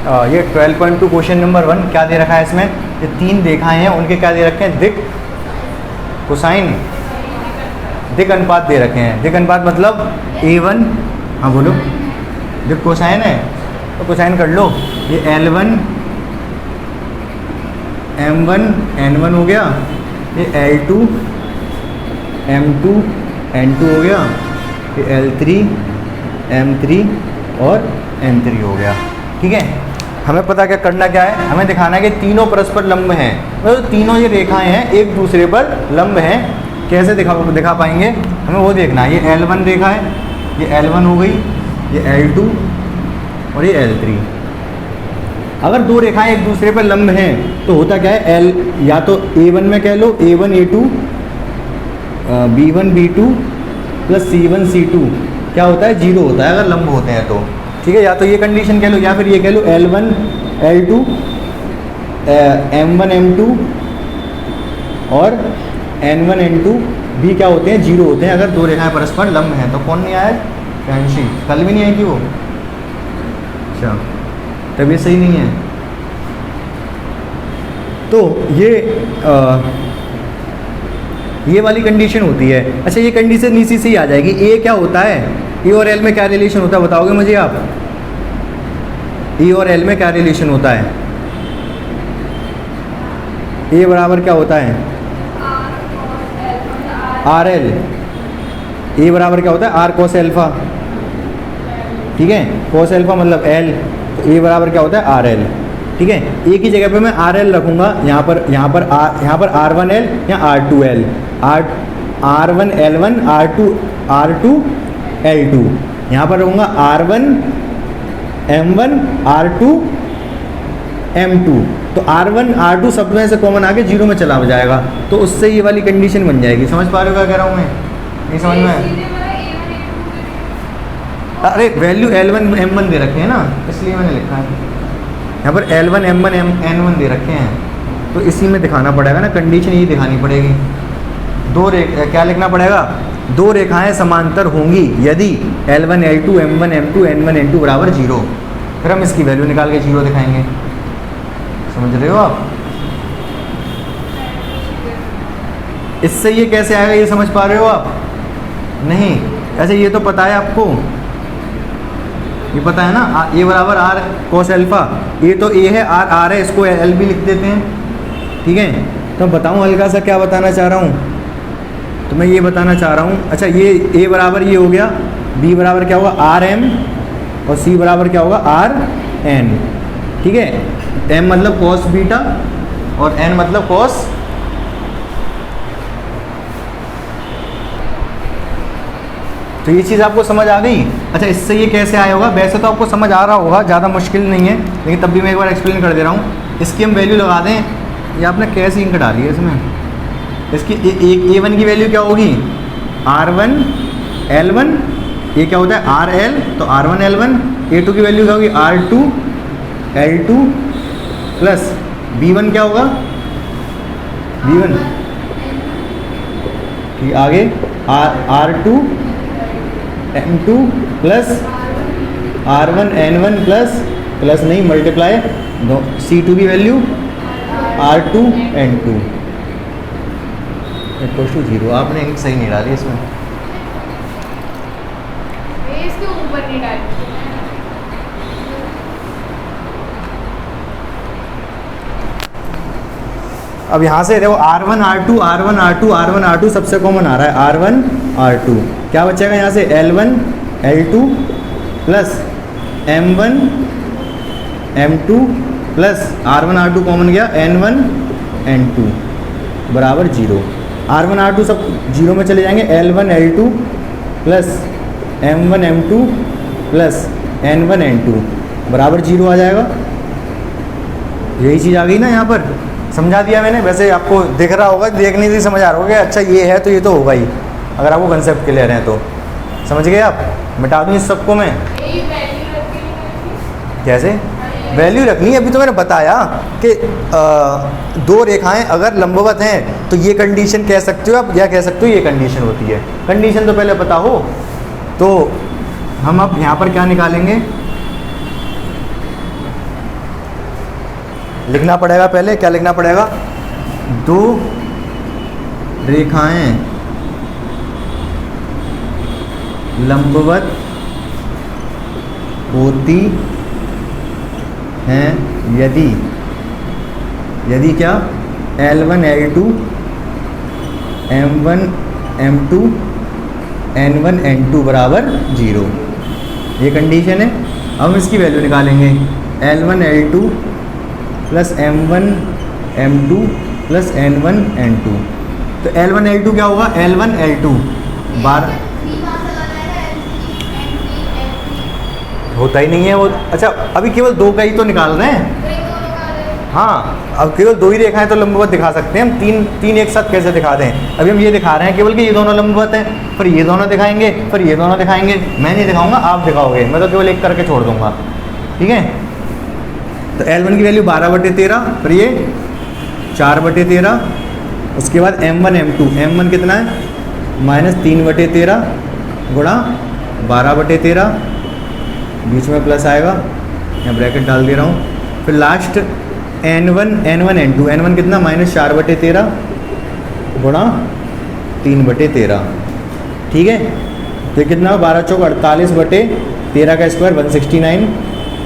ये 12.2 question number 1 क्या दे रखा है इसमें, ये 3 रेखाएं हैं, उनके क्या दे रखे हैं, दिक कोसाइन दिक अनुपात दे रखे हैं। दिक अनुपात मतलब A1, हाँ बोलो, दिक कोसाइन है तो कोसाइन कर लो। ये L1 M1 N1 हो गया, ये L2 M2 N2 हो गया, ये L3 M3 और N3 हो गया। ठीक है, हमें पता क्या करना क्या है, हमें दिखाना है कि तीनों परस्पर लंब हैं, तो तीनों ये रेखाएं हैं एक दूसरे पर लंब हैं। कैसे दिखा पाएंगे, हमें वो देखना है। ये L1 रेखा है, ये L1 हो गई, ये L2 और ये L3। अगर दो रेखाएं एक दूसरे पर लंब हैं तो होता क्या है, L या तो A1 में कह लो A1 A2 B1 B2 plus C1 C2 क्या होता है, 0 होता है अगर लंब होते हैं तो। ठीक है, या तो ये कंडीशन कह लो या फिर ये कह लो L1 L2 M1 M2 और N1 N2 भी क्या होते हैं, 0 होते हैं अगर दो रेखाएं परस्पर लंब हैं। तो कौन नहीं आया, फ्रेंडशी, कल भी नहीं आई थी वो। अच्छा, तबीयत सही नहीं है तो ये वाली कंडीशन होती है। अच्छा, ये कंडीशन इसी से ही आ जाएगी। ए क्या होता है, E और L में क्या रिलेशन होता है बताओगे मुझे आप, E और L में क्या रिलेशन होता है, A बराबर क्या होता है RL, A बराबर क्या होता है R cos अल्फा। ठीक है, cos अल्फा मतलब L, तो A बराबर क्या होता है RL। ठीक है, A की जगह पे मैं RL रखूँगा, यहाँ पर R1L या R2L, R1 L1 R2 L2, यहाँ पर रहूँगा R1 M1 R2 M2। तो R1 R2 सब में से कॉमन आके 0 में चला जाएगा, तो उससे ये वाली कंडीशन बन जाएगी। समझ पा रहे हो क्या कह रहा हूँ मैं, नहीं समझ में? अरे वैल्यू L1 M1 दे रखे हैं ना, इसलिए मैंने लिखा है यहाँ पर L1 M1 N1 दे रखे हैं, तो इसी में दिखाना पड़ेगा ना, कंडीशन यही दिखानी पड़ेगी। क्या लिखना पड़ेगा, दो रेखाएं समांतर होंगी यदि L1 L2 M1 M2 N1 N2 बराबर 0। फिर हम इसकी वैल्यू निकाल के 0 दिखाएंगे। समझ रहे हो आप? इससे ये कैसे आएगा, ये समझ पा रहे हो आप? नहीं, ऐसे ये तो पता है आपको, ये पता है ना, A बराबर R cos अल्फा, ये तो A है, R है, इसको L भी लिख देते हैं। ठीक है, तो बताऊँ हल्का सा क्या बताना चाह रहा हूँ, तो मैं ये बताना चाह रहा हूँ। अच्छा, ये A बराबर ये हो गया, B बराबर क्या होगा RM और C बराबर क्या होगा RN। ठीक है, M मतलब cos बीटा और N मतलब cos। तो ये चीज़ आपको समझ आ गई। अच्छा, इससे ये कैसे आया होगा, वैसे तो आपको समझ आ रहा होगा, ज़्यादा मुश्किल नहीं है, लेकिन तब भी मैं एक बार एक्सप्लेन कर दे रहा हूँ। इसकी हम वैल्यू लगा दें, ये आपने कैसे इंक डाली है इसमें। इसकी A1 की वैल्यू क्या होगी, R1 L1, ये क्या होता है RL, तो R1 L1। A2 की वैल्यू क्या होगी R2 L2 प्लस B1 क्या होगा B1। ठीक, आगे R2 M2 plus R1 N1 plus नहीं मल्टीप्लाई C2 की value R2 N2 equal to 0। आपने इंक सही नहीं डाली इसमें, इसके ऊपर नहीं डाली। अब यहाँ से देखो R1 R2 R1 R2 R1 R2 सबसे कॉमन आ रहा है, R1 R2 क्या बचेगा यहाँ से L1 L2 plus M1 M2 plus R1 R2 common गया N1 N2 बराबर 0। R1 R2 सब 0 में चले जाएंगे, L1 L2 plus M1 M2 plus N1 N2 बराबर 0 आ जाएगा। यही चीज़ आ गई ना, यहाँ पर समझा दिया मैंने। वैसे आपको दिख रहा होगा, देखने से समझ आ रहा होगा, अच्छा ये है तो ये तो होगा ही, अगर आपको कंसेप्ट क्लियर है तो। समझ गए आप? मिटा दूँ इस सबको मैं, कैसे वैल्यू रखनी है, अभी तो मैंने बताया कि दो रेखाएं अगर लंबवत हैं तो ये कंडीशन कह सकते हो आप, या कह सकते हो ये कंडीशन होती है। कंडीशन तो पहले पता हो, तो हम अब यहाँ पर क्या निकालेंगे, लिखना पड़ेगा पहले, क्या लिखना पड़ेगा, दो रेखाएं लंबवत होती हैं यदि क्या, L1 L2 M1 M2 N1 N2 बराबर 0, ये कंडीशन है। अब हम इसकी वैल्यू निकालेंगे, L1 L2 plus M1 M2 plus N1 N2। तो L1 L2 क्या होगा, L1 L2 12 होता ही नहीं है वो। अच्छा अभी केवल दो का ही तो निकाल रहे हैं। हाँ अब केवल दो ही रेखाएं तो लंबवत दिखा सकते हैं हम, तीन एक साथ कैसे दिखा दें। अभी हम ये दिखा रहे हैं केवल कि ये दोनों लंबवत हैं, फिर ये दोनों दिखाएंगे, फिर ये दोनों दिखाएंगे। मैं नहीं दिखाऊंगा, आप दिखाओगे, मैं तो केवल एक करके छोड़ दूंगा, ठीक है। तो L1 की वैल्यू 12/13, फिर ये 4/13, उसके बाद M1 M2, M1 कितना है -3/13 गुणा 12/13, बीच में प्लस आएगा, यहाँ ब्रैकेट डाल दे रहा हूँ। फिर लास्ट N1 N2, N1 कितना -4/13 गुणा 3/13, ठीक है। तो कितना 12 चौक 48/13 का स्क्वायर 169,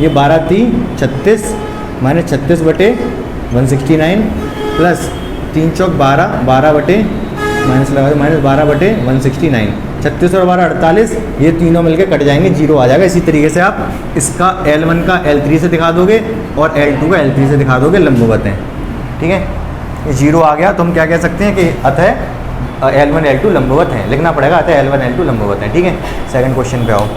ये 12 3 36 -36/169 प्लस 3 चौक 12, 12 माइनस लगा -12/169, 36 और 12 48, ये तीनों मिलकर कट जाएंगे, 0 आ जाएगा। इसी तरीके से आप इसका L1 का L3 से दिखा दोगे और L2 का L3 से दिखा दोगे, लंबवत हैं, ठीक है। ये 0 आ गया तो हम क्या कह सकते हैं कि अतः L1 L2 लंबवत हैं, लिखना पड़ेगा अतः L1 L2 लंबवत हैं, ठीक है। सेकंड क्वेश्चन पे आओ।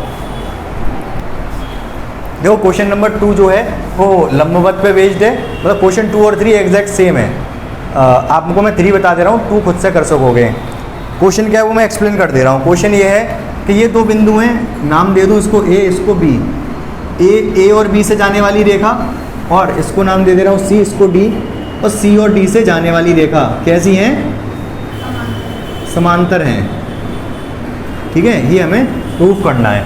देखो क्वेश्चन नंबर 2 जो है वो लंबवत पे बेस्ड है, मतलब क्वेश्चन 2 और 3 एग्जैक्ट सेम है। आपको मैं 3 बता दे रहा हूँ, 2 खुद से कर सकोगे। क्वेश्चन क्या है वो मैं एक्सप्लेन कर दे रहा हूँ। क्वेश्चन ये है कि ये दो बिंदु हैं, नाम दे दूँ इसको A इसको B, A और B से जाने वाली रेखा, और इसको नाम दे दे रहा हूँ C इसको D, और C और D से जाने वाली रेखा कैसी हैं, समांतर हैं, ठीक है। ये हमें प्रूफ करना है।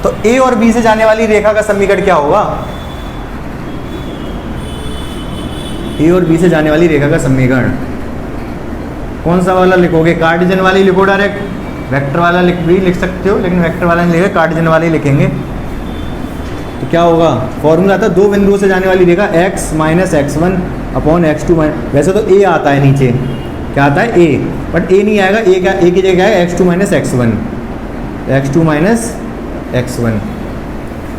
तो A और B से जाने वाली रेखा का समीकरण क्या होगा, A और B से जाने वाली रेखा का समीकरण कौन सा वाला लिखोगे, कार्टेशियन वाली लिखो डायरेक्ट, वेक्टर वाला भी लिख सकते हो, लेकिन वेक्टर वाला नहीं लिखेगा, कार्टेशियन वाले लिखेंगे। तो क्या होगा, फॉर्मूला था दो बिंदुओं से जाने वाली रेखा x - x1 अपॉन x2, वैसे तो a आता है नीचे, क्या आता है a, बट a नहीं आएगा, a की जगह आएगा x2 - x1, x2 - x1।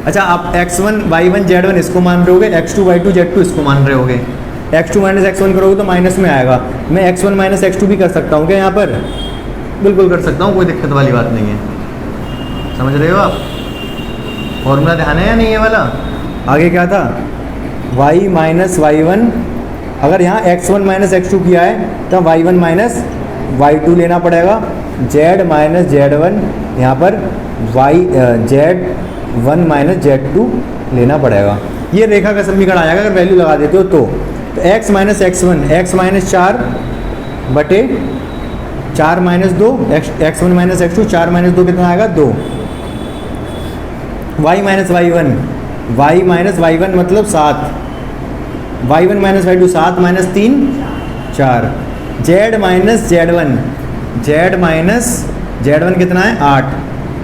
अच्छा आप x1 y1 z1 इसको मान रहे होगे, x2 y2 z2 इसको मान रहे होगे। x2 - x1 करोगे तो माइनस में आएगा। मैं x1 - x2 भी कर सकता हूँ क्या यहाँ पर, बिल्कुल कर सकता हूँ, कोई दिक्कत वाली बात नहीं है। समझ रहे हो आप, फॉर्मूला ध्यान है या नहीं ये वाला। आगे क्या था, y - y1, अगर यहाँ x1 - x2 किया है तो y1 - y2 लेना पड़ेगा, z - z1 यहाँ पर z1 - z2 लेना पड़ेगा। ये रेखा का समीकरण आएगा अगर वैल्यू लगा देते हो तो x - x1 x - 4 बटे 4 - 2, x1 - x2 4 - 2 कितना आएगा 2, y - y1 मतलब 7, y1 - y2 7 - 3 4, z z1 कितना है 8,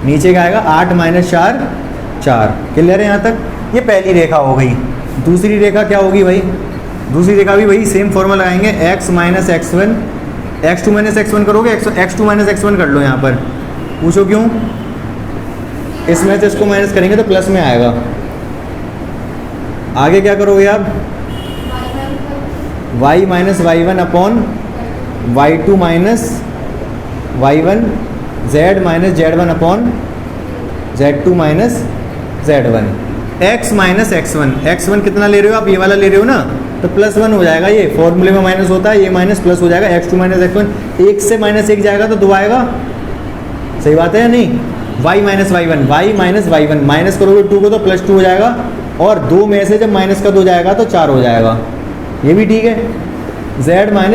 नीचे क्या आएगा 8 - 4 4। क्लियर है यहाँ तक। ये पहली रेखा हो गई। दूसरी रेखा क्या होगी भाई, दूसरी रेखा भी वही सेम फॉर्मूला लगाएंगे, x - x1, x2 - x1 करोगे, x2 - x1 कर लो यहाँ पर, पूछो क्यों, इसमें से इसको माइनस करेंगे तो प्लस में आएगा। आगे क्या करोगे आप, y - y1 upon y2 - y1, z - z1 upon z2 - z1, x - x1 कितना ले रहे हो आप, ये वाला ले रहे हो ना, तो +1 हो जाएगा। ये फॉर्मूले में माइनस होता है, ये माइनस प्लस हो जाएगा, x2 - x1, 1 से -1 जाएगा तो 2 आएगा, सही बात है या नहीं। y - y1 माइनस करोगे 2 को तो +2 हो जाएगा, और 2 में से जब माइनस का 2 जाएगा तो 4 हो जाएगा, ये भी ठीक है। z - z1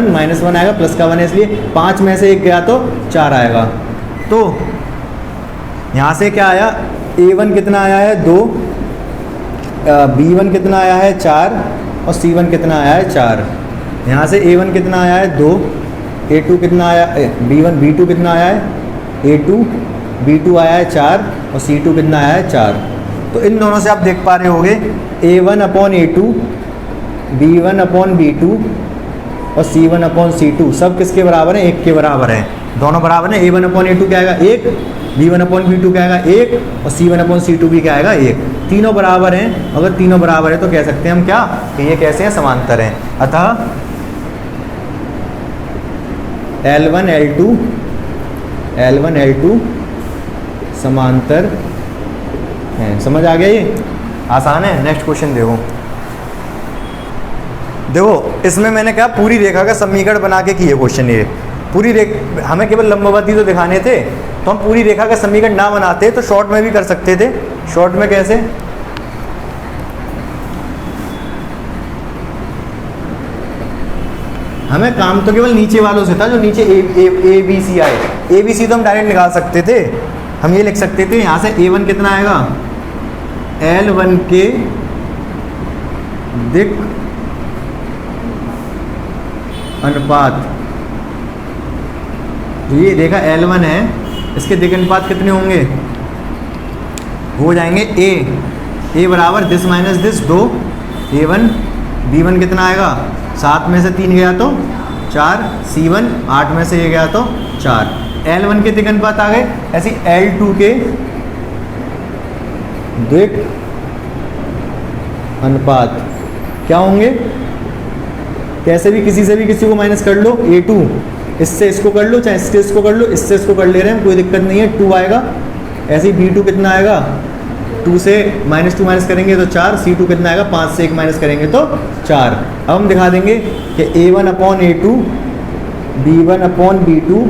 -1 आएगा, प्लस का 1 है इसलिए 5 में से 1 गया तो 4 आएगा। तो यहाँ से क्या आया, a1 कितना आया है 2, B1 कितना आया है 4 और C1 कितना आया है 4। यहाँ से A1 कितना आया है 2, A2 कितना आया B2 कितना आया है A2, B2 आया है 4 और C2 कितना आया है 4। तो इन दोनों से आप देख पा रहे होगे A1/A2, B1/B2 और C1/C2 सब किसके बराबर है? 1 के बराबर है। दोनों बराबर हैं। A1/A2 क्या आएगा 1, B1/B2 क्या आएगा 1 और C1/C2 भी क्या आएगा 1। तीनों बराबर हैं। अगर तीनों बराबर है तो कह सकते हैं हम क्या कि ये कैसे हैं? समांतर हैं। अतः L1L2 समांतर हैं। समझ आ गया? ये आसान है। नेक्स्ट क्वेश्चन देखो इसमें मैंने क्या पूरी रेखा का समीकरण बना के किए क्वेश्चन। ये पूरी रेखा हमें केवल लंबवत ही तो दिखाने थे, तो हम पूरी रेखा का समीकरण ना बनाते तो शॉर्ट में भी कर सकते थे। शॉर्ट में कैसे? हमें काम तो केवल नीचे वालों से था, जो नीचे ए बी सी आए। ए बी सी तो हम डायरेक्ट निकाल सकते थे। हम ये लिख सकते थे यहाँ से A1 कितना आएगा L1 के दिक् अनुपात। ये रेखा L1 है, इसके दिक् अनुपात कितने होंगे? हो जाएंगे ए बराबर this minus this 2 A1, B1 कितना आएगा 7 में से 3 गया तो 4, C1 8 में से ये गया तो 4। L1 के दिक् अनुपात आ गए। ऐसे L2 के दिक् अनुपात क्या होंगे? कैसे भी किसी से भी किसी को माइनस कर लो। A2 इससे इसको कर लो, चाहे इससे इसको कर लो, इससे इसको कर ले रहे हैं, कोई दिक्कत नहीं है। 2 आएगा। ऐसे ही B2 कितना आएगा 2 से -2 माइनस करेंगे तो 4। C2 कितना आएगा 5 से 1 माइनस करेंगे तो 4। अब हम दिखा देंगे कि A1/A2, B1/B2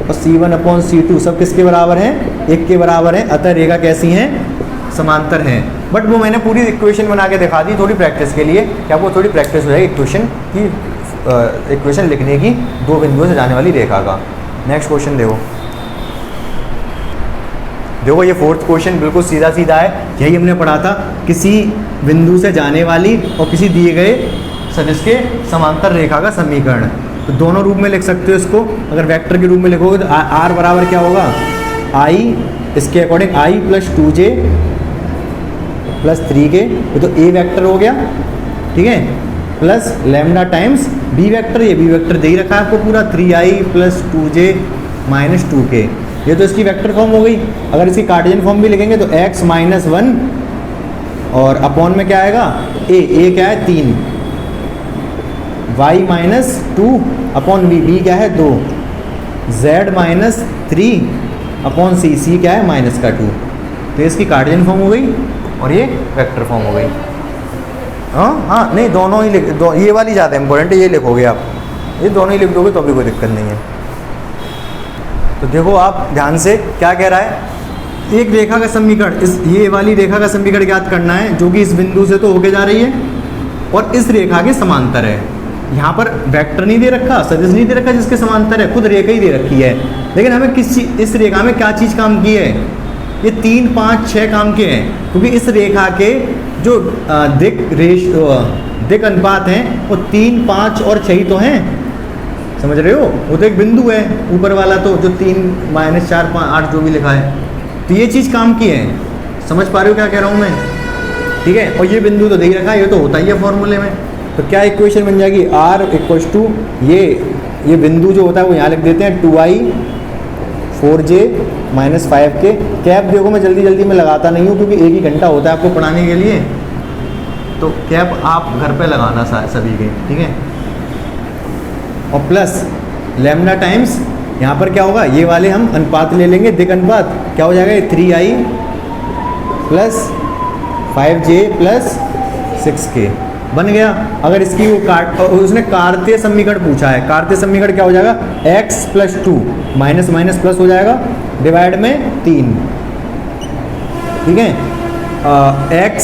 और C1/C2 सब किसके बराबर हैं? 1 के बराबर हैं। अतः रेखा कैसी हैं? समांतर हैं। बट वो मैंने पूरी इक्वेशन बना के दिखा दी थोड़ी प्रैक्टिस के लिए, कि आपको थोड़ी प्रैक्टिस हो जाएगी इक्वेशन लिखने की, 2 बिंदुओं से जाने वाली रेखा का। नेक्स्ट क्वेश्चन देखो ये 4th क्वेश्चन बिल्कुल सीधा सीधा है। यही हमने पढ़ा था, किसी बिंदु से जाने वाली और किसी दिए गए सदिश के समांतर रेखा का समीकरण। तो दोनों रूप में लिख सकते हो इसको। अगर वेक्टर के रूप में लिखोगे तो R बराबर क्या होगा I, इसके अकॉर्डिंग I + 2j + 3k, ये तो A वेक्टर हो गया, ठीक है, plus lambda times B vector. ये B वेक्टर दे ही रखा है आपको पूरा 3I + 2j - 2k। ये तो इसकी वेक्टर फॉर्म हो गई। अगर इसकी कार्टेशियन फॉर्म भी लिखेंगे तो x - 1 और अपॉन में क्या आएगा a क्या है 3, y - 2 अपॉन b क्या है 2, z - 3 अपॉन c क्या है -2। तो इसकी कार्टेशियन फॉर्म हो गई और ये वेक्टर फॉर्म हो गई। हाँ नहीं, दोनों ही ये वाली ज़्यादा इंपॉर्टेंट है, ये लिखोगे आप। ये दोनों ही लिख दोगे तो भी कोई दिक्कत नहीं है। तो देखो आप ध्यान से क्या कह रहा है। एक रेखा का समीकरण, ये वाली रेखा का समीकरण ज्ञात करना है जो कि इस बिंदु से तो होके जा रही है और इस रेखा के समांतर है। यहाँ पर वेक्टर नहीं दे रखा, सदिश नहीं दे रखा जिसके समांतर है, खुद रेखा ही दे रखी है। लेकिन हमें किस चीज, इस रेखा में क्या चीज़ काम की है? ये 3, 5, 6 काम के हैं, क्योंकि इस रेखा के जो दिक् अनुपात हैं वो 3, 5 और 6 ही तो हैं। समझ रहे हो? वो तो एक बिंदु है ऊपर वाला, तो जो 3, -4, 5, 8 जो भी लिखा है, तो ये चीज़ काम की है। समझ पा रहे हो क्या कह रहा हूँ मैं? ठीक है। और ये बिंदु तो दे ही रखा है, ये तो होता ही है फॉर्मूले में। तो क्या इक्वेशन बन जाएगी? R = ये बिंदु जो होता है वो यहाँ लिख देते हैं 2I 4j - 5k। कैप देखो मैं जल्दी में लगाता नहीं हूँ क्योंकि 1 ही घंटा होता है आपको पढ़ाने के लिए, तो कैप आप घर पे लगाना सभी के, ठीक है। और प्लस लैम्डा टाइम्स यहाँ पर क्या होगा, ये वाले हम अनुपात ले लेंगे, दिक् अनुपात क्या हो जाएगा 3I + 5j + 6k बन गया। अगर इसकी वो उसने कार्तीय समीकरण पूछा है, कार्तीय समीकरण क्या हो जाएगा x + 2 माइनस प्लस हो जाएगा डिवाइड में 3, ठीक है। x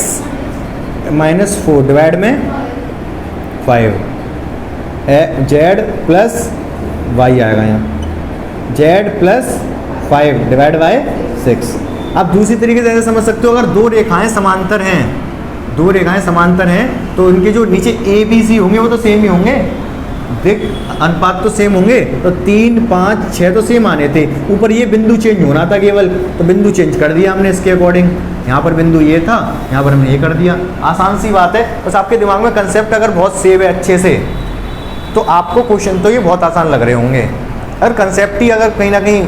- 4 डिवाइड में 5, z + y आएगा यहाँ, z + 5 डिवाइड बाय 6। आप दूसरी तरीके से ऐसे समझ सकते हो, अगर दो रेखाएं समांतर हैं दो रेखाएं समांतर हैं तो उनके जो नीचे ए बी सी होंगे वो तो सेम ही होंगे, देख अनुपात तो सेम होंगे। तो 3 5 6 तो सेम आने थे, ऊपर ये बिंदु चेंज होना था केवल, तो बिंदु चेंज कर दिया हमने इसके अकॉर्डिंग। यहाँ पर बिंदु ये था, यहाँ पर हमने ये कर दिया। आसान सी बात है, बस आपके दिमाग में कंसेप्ट अगर बहुत सेव है अच्छे से तो आपको क्वेश्चन तो ये बहुत आसान लग रहे होंगे। अगर कंसेप्ट ही अगर कहीं ना कहीं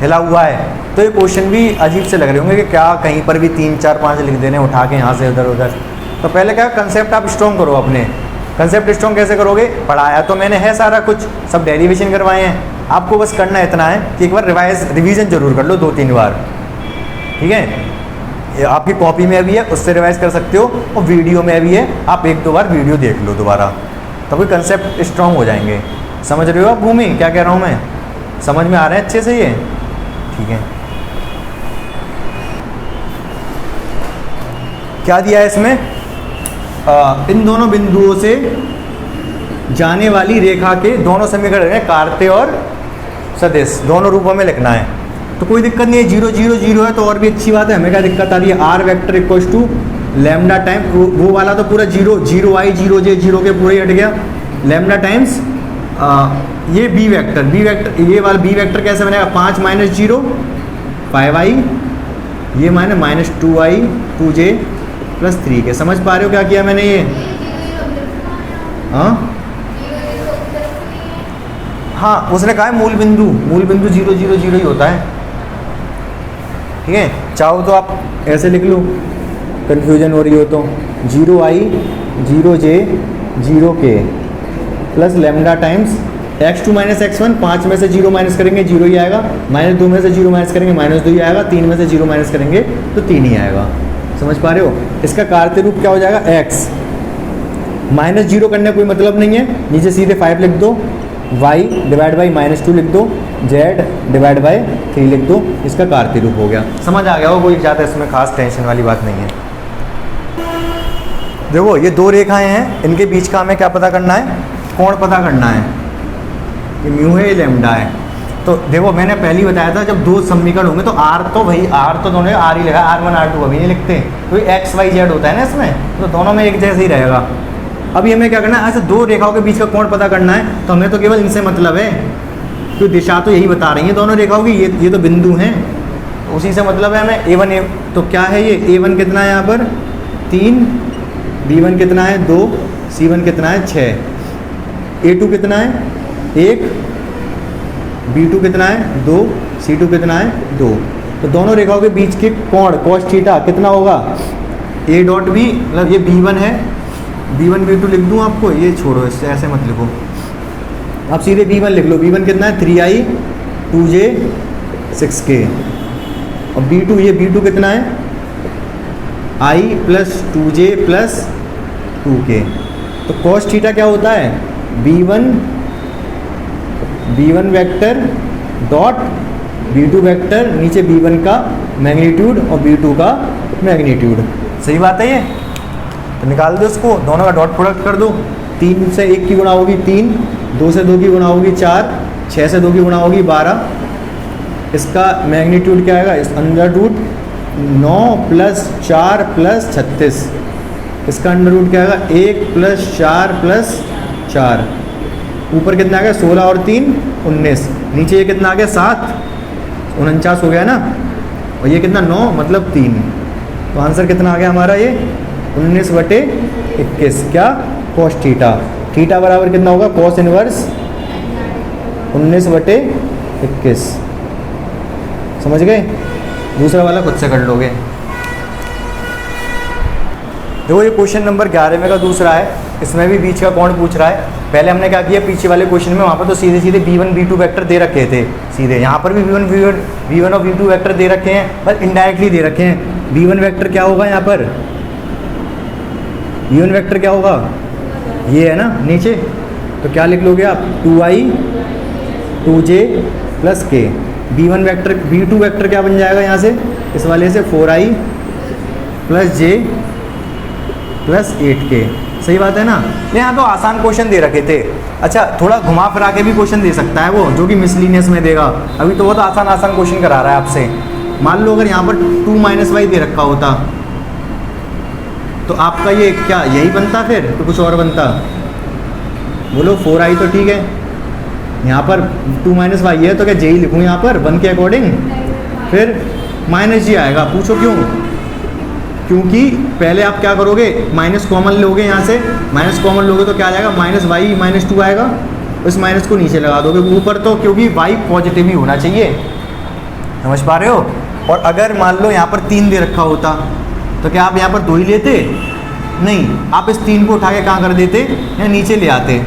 हिला हुआ है तो ये क्वेश्चन भी अजीब से लग रहे होंगे कि क्या कहीं पर भी 3 4 5 लिख देने उठा के यहाँ से उधर उधर। तो पहले क्या कंसेप्ट आप स्ट्रॉन्ग करो अपने। कंसेप्ट स्ट्रॉन्ग कैसे करोगे? पढ़ाया तो मैंने है सारा कुछ, सब डेरिवेशन करवाए हैं, आपको बस करना इतना है कि एक बार रिवीजन जरूर कर लो 2-3 बार, ठीक है। ये आपकी कॉपी में भी है, उससे रिवाइज कर सकते हो, और वीडियो में भी है, आप 1-2 बार वीडियो देख लो दोबारा, तभी कंसेप्ट स्ट्रॉन्ग हो जाएंगे। समझ रहे हो आप भूमि क्या कह रहा हूँ मैं? समझ में आ रहा है अच्छे से ये? ठीक है। क्या दिया है इसमें? इन दोनों बिंदुओं से जाने वाली रेखा के दोनों समीकरण हैं, कार्त्य और सदिश, दोनों रूपों में लिखना है। तो कोई दिक्कत नहीं है, 0 0 0 है तो और भी अच्छी बात है। हमें क्या दिक्कत आ रही है? R vector equals to lambda time, वो वाला तो पूरा 0 0 आई 0 जे 0 के पूरे हट गया, लैम्डा टाइम्स ये बी वेक्टर, ये वाला बी वेक्टर कैसे बनेगा? 5 - 0 5i, ये माने -2i 2j + 3 के। समझ पा रहे हो क्या किया मैंने ये? हाँ उसने कहा है मूल बिंदु 0 0 0 ही होता है, ठीक है। चाहो तो आप ऐसे लिख लो, कन्फ्यूजन हो रही हो तो 0i 0j 0k plus lambda times x2 - x1, 5 में से 0 माइनस करेंगे 0 ही आएगा, -2 में से 0 माइनस करेंगे -2 ही आएगा, 3 में से 0 माइनस करेंगे तो 3 ही आएगा। समझ पा रहे हो? इसका कार्य रूप क्या हो जाएगा? x -0 करने कोई मतलब नहीं है, नीचे सीधे 5 लिख दो, y डिवाइड बाई -2 लिख दो, z डिवाइड बाई 3 लिख दो, इसका कार्य रूप हो गया। समझ आ गया हो? कोई ज़्यादा इसमें खास टेंशन वाली बात नहीं है। देखो ये दो रेखाएं हैं, इनके बीच का हमें क्या पता करना है? कोण पता करना है। ये म्यू है, ये लैम्डा है। तो देखो मैंने पहले ही बताया था, जब दो समीकरण होंगे तो आर तो भाई आर तो दोनों आर ही लगा, R1 R2 अभी नहीं लिखते, तो एक्स वाई जेड होता है ना इसमें, तो दोनों में एक जैसे ही रहेगा। अभी हमें क्या करना है? ऐसे दो रेखाओं के बीच का कोण पता करना है, तो हमें तो केवल इनसे मतलब है, तो दिशा तो यही बता रही है दोनों रेखाओं की, ये तो बिंदु हैं, तो उसी से मतलब है हमें। A1 तो क्या है ये? A1 कितना है यहाँ पर? 3, B1 कितना है? 2, C1 कितना है? 6, A2 कितना है? 1, B2 कितना है? 2, C2 कितना है? 2। तो दोनों रेखाओं के बीच के कोण cos थीटा कितना होगा? A डॉट B, मतलब ये B1 है, B1 B2 लिख दूँ आपको? ये छोड़ो, इससे ऐसे मत लिखो, आप सीधे B1 लिख लो। B1 कितना है? 3i 2j 6k, और B2 ये B2 कितना है? i + 2j + 2k। तो cos थीटा क्या होता है? B1 vector dot B2 vector, नीचे B1 का मैग्नीट्यूड और B2 का मैग्नीट्यूड। सही बात है ये? तो निकाल दो इसको, दोनों का डॉट प्रोडक्ट कर दो। 3 से 1 की गुणा होगी 3, 2 से 2 की गुणा होगी 4, 6 से 2 की गुणा होगी 12। इसका मैग्नीट्यूड क्या आएगा? इस √9 + 4 + 36। इसका अंडर क्या आएगा? 1 + 4 + 4। ऊपर कितना आ गया? 16 और 3 19। नीचे ये कितना आ गया? 7, 49 हो गया ना, और ये कितना? 9 मतलब 3। तो आंसर कितना आ गया हमारा? ये 19/21। क्या? cos theta. थीटा बराबर कितना होगा? cos inverse 19/21। समझ गए? दूसरा वाला खुद से कर लोगे। देखो ये क्वेश्चन नंबर 11वें का दूसरा है, इसमें भी बीच का कोण पूछ रहा है। पहले हमने क्या किया, पीछे वाले क्वेश्चन में वहाँ पर तो सीधे सीधे B1 B2 वेक्टर दे रखे थे सीधे, यहाँ पर भी V1 और V2 वेक्टर दे रखे हैं, बस इनडायरेक्टली दे रखे हैं। V1 वेक्टर क्या होगा यहाँ पर? V1 वेक्टर क्या होगा? ये है ना नीचे, तो क्या लिख लोगे आप? 2i 2j + k। B1 vector B2 vector क्या बन जाएगा यहाँ से? इस वाले से 4i + j + 8k। सही बात है ना? यहाँ तो आसान क्वेश्चन दे रखे थे। अच्छा थोड़ा घुमा फिरा के भी क्वेश्चन दे सकता है वो, जो कि मिसलिनियस में देगा। अभी तो बहुत आसान क्वेश्चन करा रहा है आपसे। मान लो अगर यहाँ पर 2 - y दे रखा होता, तो आपका ये क्या यही बनता फिर, तो कुछ और बनता? बोलो 4i तो ठीक है, यहाँ पर 2 माइनस वाई है तो क्या जे ही लिखूँ यहाँ पर 1 के अकॉर्डिंग? फिर माइनस जी आएगा। पूछो क्यों? क्योंकि पहले आप क्या करोगे, माइनस कॉमन लोगे यहाँ से, माइनस कॉमन लोगे तो क्या आ जाएगा, माइनस वाई माइनस 2 आएगा, उस माइनस को नीचे लगा दोगे ऊपर, तो क्योंकि वाई पॉजिटिव ही होना चाहिए। समझ पा रहे हो? और अगर मान लो यहाँ पर 3 दे रखा होता तो क्या आप यहाँ पर 2 ही लेते? नहीं, आप इस 3 को उठा के कहाँ कर देते, या नीचे ले आते।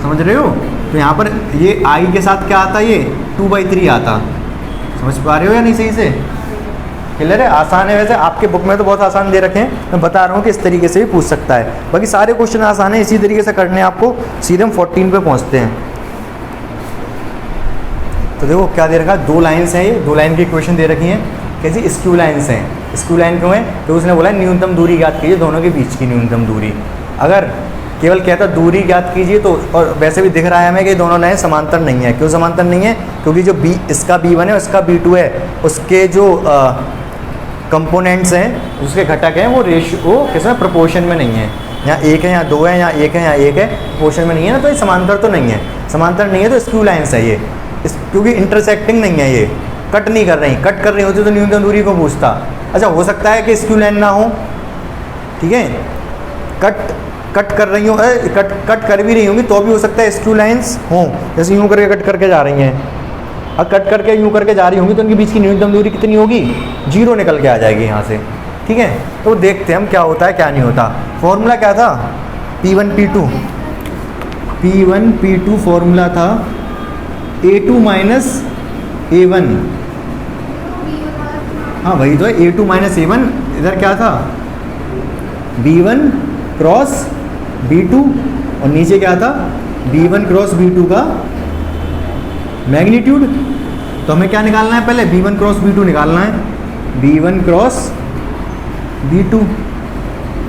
समझ रहे हो? तो यहाँ पर ये i के साथ क्या आता, ये 2/3 आता। समझ पा रहे हो या नहीं सही से? क्लियर है? आसान है। वैसे आपके बुक में तो बहुत आसान दे रखे हैं, मैं बता रहा हूँ कि इस तरीके से भी पूछ सकता है। बाकी सारे क्वेश्चन आसान है, इसी तरीके से करने आपको, सीधे हम 14 पे पहुँचते हैं। तो देखो क्या दे रखा है, 2 लाइन्स हैं, ये 2 लाइन की इक्वेशन दे रखी हैं। कैसी? स्क्यू लाइन्स हैं। स्क्यू लाइन क्यों है? तो उसने बोला न्यूनतम दूरी ज्ञात कीजिए, दोनों के बीच की न्यूनतम दूरी। अगर केवल कहता दूरी ज्ञात कीजिए तो, और वैसे भी दिख रहा है हमें कि दोनों लाइन समांतर नहीं है। क्यों समांतर नहीं है? क्योंकि जो बी, इसका B1 है उसका B2 है, उसके जो कंपोनेंट्स हैं, उसके घटक हैं, वो रेशियो किसमें प्रोपोर्शन में नहीं है। यहाँ 1 है, यहाँ 2 है, यहाँ 1 है, यहाँ 1 है, प्रोपोर्शन में नहीं है ना, तो ये समांतर तो नहीं है। समांतर नहीं है तो स्क्यू लाइन्स है ये, क्योंकि इंटरसेक्टिंग नहीं है, ये कट नहीं कर रही। कट कर रही होती तो न्यूनतम दूरी को पूछता। अच्छा, हो सकता है कि स्क्यू लाइन ना हो, ठीक है, कट कर रही हो, कट कर भी रही होंगी तो भी हो सकता है स्क्यू लाइन्स हों, जैसे यूँ करके कट करके जा रही हैं। और कट करके यूँ करके जा रही होंगी तो उनके बीच की न्यूनतम दूरी कितनी होगी? 0 निकल के आ जाएगी यहाँ से। ठीक है, तो देखते हैं हम क्या होता है क्या नहीं होता। फॉर्मूला क्या था? P1 P2 फॉर्मूला था A2 माइनस A1। हाँ वही तो है, A2 माइनस A1। इधर क्या था? B1 क्रॉस B2, और नीचे क्या था? B1 क्रॉस B2 का मैग्नीट्यूड। तो हमें क्या निकालना है पहले? B1 क्रॉस B2 निकालना है। B1 क्रॉस B2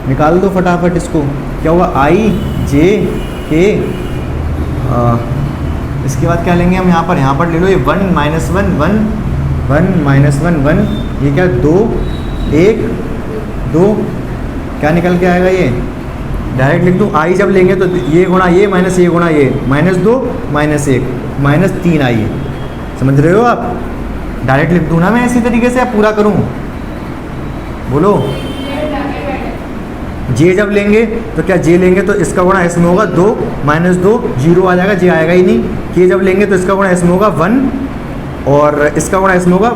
निकाल दो फटाफट इसको। क्या होगा? I J K। इसके बाद क्या लेंगे हम? यहाँ पर ले लो ये 1 माइनस 1 1 1 माइनस 1 1, ये क्या? 2 1 2, क्या निकल के आएगा? ये डायरेक्ट लिख दूँ। आई जब लेंगे तो ये गुणा ये माइनस ये गुणा ये, -2 -1 -3i। समझ रहे हो आप? डायरेक्ट लिख दूँ ना मैं इसी तरीके से, आप पूरा करूँ? बोलो। जे जब लेंगे तो क्या जे लेंगे तो इसका गुणा इसमें होगा 2 -2 0 आ जाएगा, जे आएगा ही नहीं। के जब लेंगे तो इसका गुणा इसमें होगा 1, और इसका गुणा इसमें होगा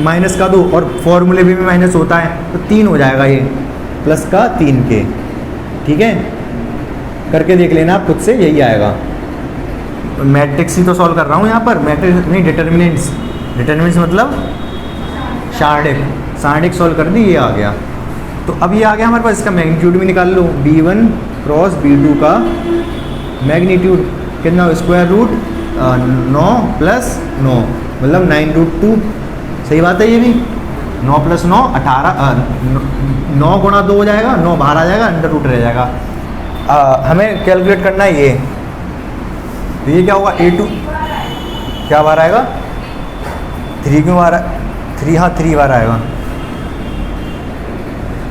-2, और फॉर्मूले भी में माइनस होता है तो 3 हो जाएगा ये, प्लस का 3 के। ठीक है, करके देख लेना आप खुद से, यही आएगा। मैट्रिक्स ही तो सॉल्व कर रहा हूँ यहाँ पर, मैट्रिक्स नहीं, डिटर्मिनेंट्स। डिटर्मिनेंट्स मतलब सारणिक सॉल्व कर दी, ये आ गया। तो अब ये आ गया हमारे पास, इसका मैग्नीट्यूड भी निकाल लो। B1 क्रॉस B2 का मैग्नीट्यूड कितना? स्क्वायर रूट 9 + 9 मतलब 9√2। सही बात है ये भी। 9 + 9 18, 9 गुणा 2 हो जाएगा, 9 बाहर आ जाएगा, √2 रह जाएगा। हमें कैलकुलेट करना है ये, तो ये क्या होगा? A2 क्या बाहर आएगा? 3 क्यों बाहर? 3, हाँ 3 बार आएगा।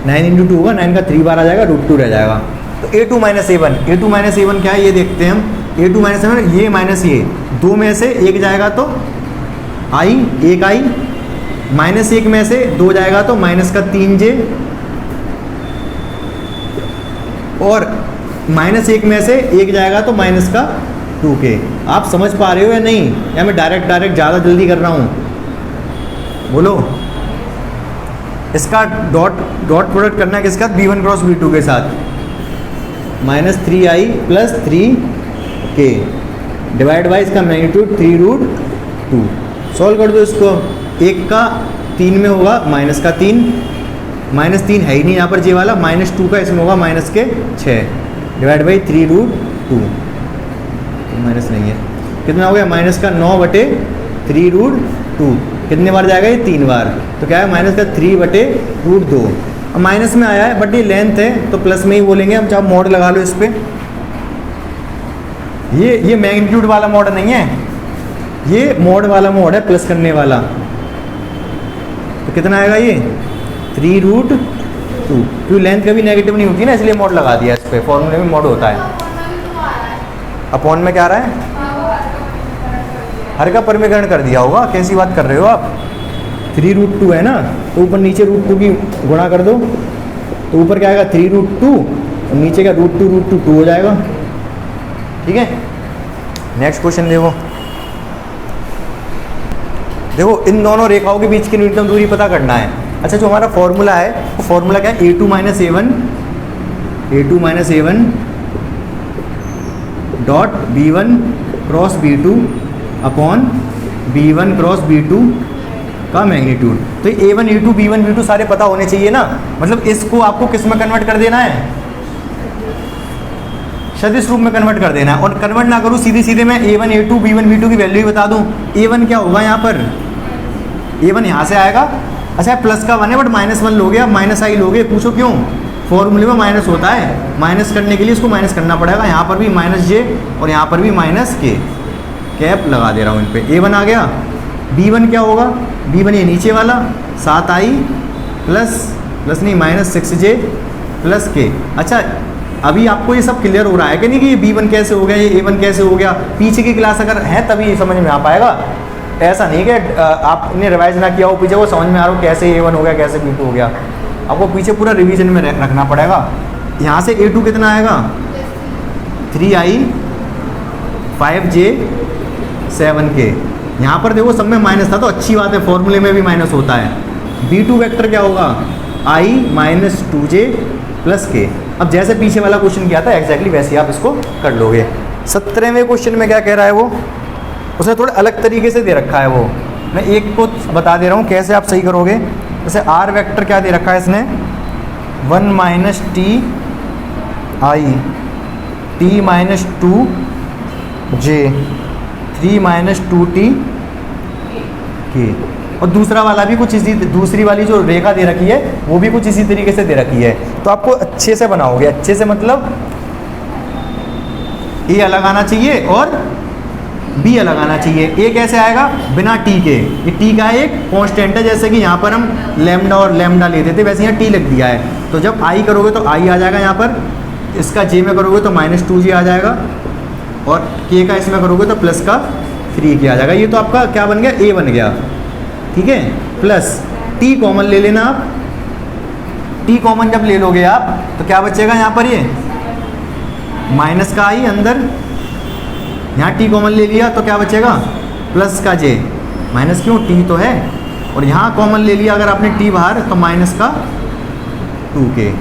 9 × 2 होगा, 9 का 3 बार आ जाएगा, √2 रह जाएगा। तो A2 minus A1, A2 minus A1 क्या है ये देखते हैं हम। A2 माइनस A1, ये माइनस ये, 2 में से 1 जाएगा तो I, 1i, -1 में से 2 जाएगा तो माइनस का 3j, और -1 में से 1 जाएगा तो माइनस का 2k। आप समझ पा रहे हो या नहीं? या मैं डायरेक्ट ज़्यादा जल्दी कर रहा हूँ? बोलो। इसका डॉट प्रोडक्ट करना है किसका? B1 क्रॉस B2 के साथ। -3i + 3k डिवाइड बाई इसका मैग्नीट्यूड 3√2। सॉल्व कर दो इसको। 1 का 3 में होगा माइनस का 3, -3 है ही नहीं यहाँ पर जे वाला, -2 का इसमें होगा माइनस के 6 डिवाइड बाई 3√2। माइनस नहीं है, कितना हो गया? माइनस का 9/3√2। कितने बार जाएगा ये? 3 बार। तो क्या है? माइनस का 3/√2। अब माइनस में आया है बट ये लेंथ है तो प्लस में ही बोलेंगे हम, चाहे मोड लगा लो इस पर। ये मैग्नीट्यूड वाला मोड नहीं है, ये मोड वाला मोड है, प्लस करने वाला। तो कितना आएगा ये? 3√2 2 क्योंकि लेंथ कभी नेगेटिव नहीं होती ना, इसलिए मॉड लगा दिया इस पर, फॉर्मूले में मॉड होता है। अपॉन में क्या आ रहा है, हर का परिमेयकरण कर दिया होगा, कैसी बात कर रहे हो आप। 3√2 है ना, तो ऊपर नीचे √2 की गुणा कर दो, तो ऊपर क्या आएगा 3√2 और नीचे का √2 हो जाएगा। ठीक है, नेक्स्ट क्वेश्चन देखो। देखो इन दोनों रेखाओं के बीच की न्यूनतम दूरी पता करना है। अच्छा, जो हमारा फॉर्मूला है वो फॉर्मूला क्या है, a2 - a1 dot b1 cross b2 upon b1 cross b2 का मैग्नीट्यूड। तो a1 a2 b1 b2 सारे पता होने चाहिए ना, मतलब इसको आपको किस में कन्वर्ट कर देना है, सदिश रूप में कन्वर्ट कर देना है। और कन्वर्ट ना करूँ सीधे सीधे मैं a1 a2 b1 b2 की वैल्यू ही बता दूँ। a1 क्या होगा यहाँ पर, a1 यहाँ से आएगा। अच्छा प्लस का 1 है बट -1 लोगे, अब -i लोगे, पूछो क्यों, फॉर्मूले में माइनस होता है, माइनस करने के लिए इसको माइनस करना पड़ेगा। यहाँ पर भी -j और यहाँ पर भी -k, कैप लगा दे रहा हूँ इन पे। a1 आ गया, b1 क्या होगा, b1 ये नीचे वाला 7i प्लस नहीं -6j प्लस k। अच्छा अभी आपको ये सब क्लियर हो रहा है कि नहीं कि ये b1 कैसे हो गया, ये a1 कैसे हो गया। पीछे की क्लास अगर है तभी ये समझ में आ पाएगा, ऐसा नहीं कि आपने रिवाइज ना किया हो पीछे वो समझ में आ रहा हो कैसे a1 हो गया कैसे b2 हो गया। आपको पीछे पूरा रिवीजन में रखना पड़ेगा। यहाँ से a2 कितना आएगा 3i 5j 7k। यहाँ पर देखो सब में माइनस था तो अच्छी बात है, फॉर्मूले में भी माइनस होता है। b2 वेक्टर क्या होगा i - 2j प्लस k। अब जैसे पीछे वाला क्वेश्चन किया था एग्जैक्टली वैसे ही आप इसको कर लोगे। 17वें क्वेश्चन में क्या कह रहा है वो, उसने थोड़े अलग तरीके से दे रखा है वो, मैं एक को बता दे रहा हूँ कैसे आप सही करोगे। जैसे r वेक्टर क्या दे रखा है इसने 1 - t i t - 2j 3 - 2t k। और दूसरा वाला भी कुछ इसी, दूसरी वाली जो रेखा दे रखी है वो भी कुछ इसी तरीके से दे रखी है। तो आपको अच्छे से बनाओगे, अच्छे से मतलब ए अलग आना चाहिए और बी अलग आना चाहिए। ए कैसे आएगा बिना टी के, ये टी का एक कांस्टेंट है, जैसे कि यहाँ पर हम लैम्डा और लैम्डा लेते थे वैसे यहाँ टी लिख दिया है। तो जब आई करोगे तो आई आ जाएगा यहाँ पर, इसका जे में करोगे तो -2j आ जाएगा और के का इसमें करोगे तो प्लस का 3k आ जाएगा। ये तो आपका क्या बन गया ए बन गया, ठीक है। प्लस टी कॉमन ले लेना आप, टी कॉमन जब ले लोगे आप तो क्या बचेगा यहाँ पर, ये माइनस का आई अंदर, यहाँ टी कॉमन ले लिया तो क्या बचेगा प्लस का जे, माइनस क्यों टी तो है, और यहाँ कॉमन ले लिया अगर आपने टी बाहर तो माइनस का 2k।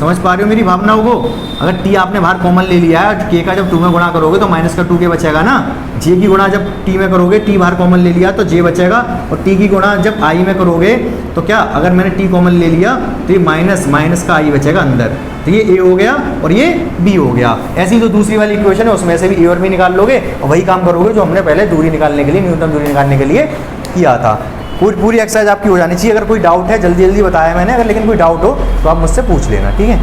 समझ पा रहे हो मेरी भावनाओं को। अगर टी आपने बाहर कॉमन ले लिया है, के का जब 2 में गुणा करोगे तो माइनस का 2k बचेगा ना। जे की गुणा जब टी में करोगे, टी बाहर कॉमन ले लिया तो जे बचेगा, और टी की गुणा जब आई में करोगे तो क्या, अगर मैंने टी कॉमन ले लिया तो ये माइनस का आई बचेगा अंदर, तो ये ए हो गया और ये बी हो गया। ऐसी जो दूसरी वाली इक्वेशन है उसमें से भी ए और बी निकाल लोगे और वही काम करोगे जो हमने पहले दूरी निकालने के लिए, न्यूनतम दूरी निकालने के लिए किया था। पूरी एक्सरसाइज आपकी हो जानी चाहिए। अगर कोई डाउट है जल्दी बताया मैंने, अगर लेकिन कोई डाउट हो तो आप मुझसे पूछ लेना, ठीक है।